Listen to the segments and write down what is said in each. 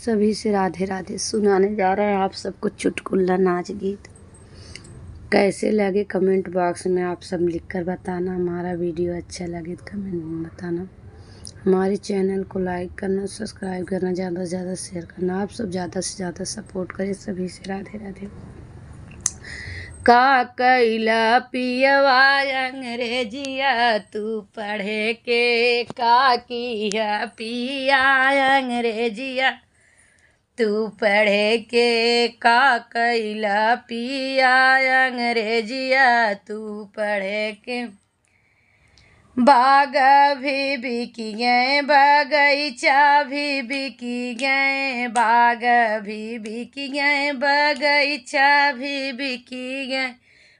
सभी से राधे राधे। सुनाने जा रहे हैं आप सबको चुटकुला नाच गीत। कैसे लगे कमेंट बॉक्स में आप सब लिखकर बताना। हमारा वीडियो अच्छा लगे तो कमेंट में बताना। हमारे चैनल को लाइक करना, सब्सक्राइब करना, ज़्यादा से ज़्यादा शेयर करना। आप सब ज़्यादा से ज़्यादा सपोर्ट करें। सभी से राधे राधे। का कैला पियवा अंग्रेजिया तू पढ़े के, का किया पिया अंग्रेजिया तू पढ़े के, का कैला पिया अंग्रेजिया तू पढ़े के। बाग भी बिकी गए, बगीचा भी बिकी गए, बाग भी बिकी गए, बगीचा भी बिकी गए,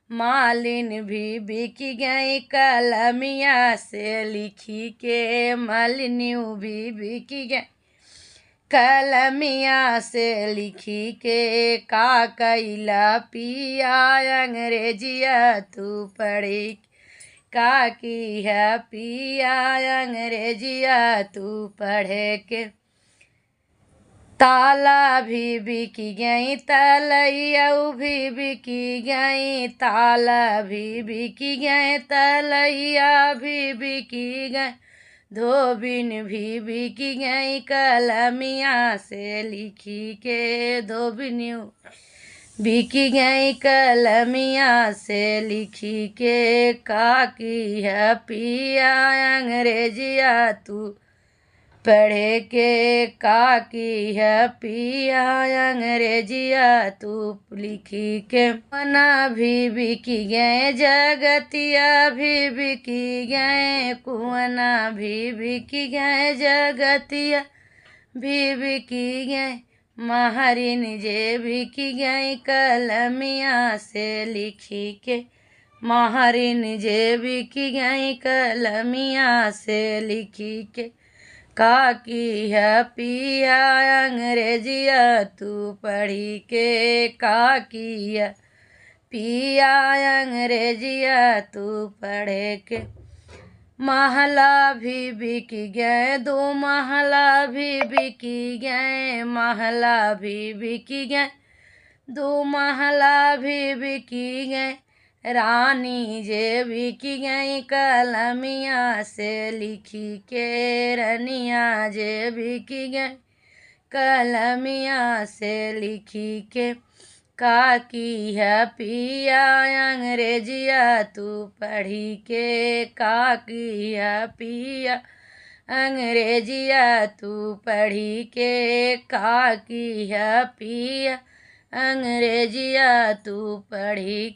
मालिन भी बिकी गई, कलमिया से लिखी के, मालिन्यू भी बिकी गए, कलमिया से लिखी के। का कैला पिया अंग्रेजिया तू पढ़ी, का की है पिया अंग्रेजिया तू पढ़े के। ताला भी बिकी गई, तलैया भी बिकी गई, ताला भी बिकी गए, तलैया भी बिकी गए, धोबिन भी बिकी गई, कलमिया से लिखी के, धोबिन्यू बिकी गई, कलमिया से लिखी के। का की है पिया अंग्रेजिया तू पढ़े के, का की है पिया अंग्रेजिया तू लिखी के। कुआना भी बिकी गए, जगतिया भी बिकी गए, कुआना भी बिकी गए, जगतिया भी बिकी गए, महारिन जे बिकी गई, कलमिया से लिखी के, महारिन जे बिकी गई, कलमिया से लिखी के। का की है पिया अंग्रेजिया तू पढ़ी के, का की है पिया अंग्रेजिया तू पढ़े के। महला भी बिकी गए, दो महला भी बिकी गए, महला भी बिकी गए, दो महला भी बिकी गए, रानी जे बिकी गई, कलमिया से लिखी के, रनिया जे बिकी गई, कलमिया से लिखी के। का की है पिया अंग्रेजिया तू पढ़ी के, का की है पिया अंग्रेजिया तू पढ़ी के, का की है पिया अंग्रेजिया तू पढ़ी।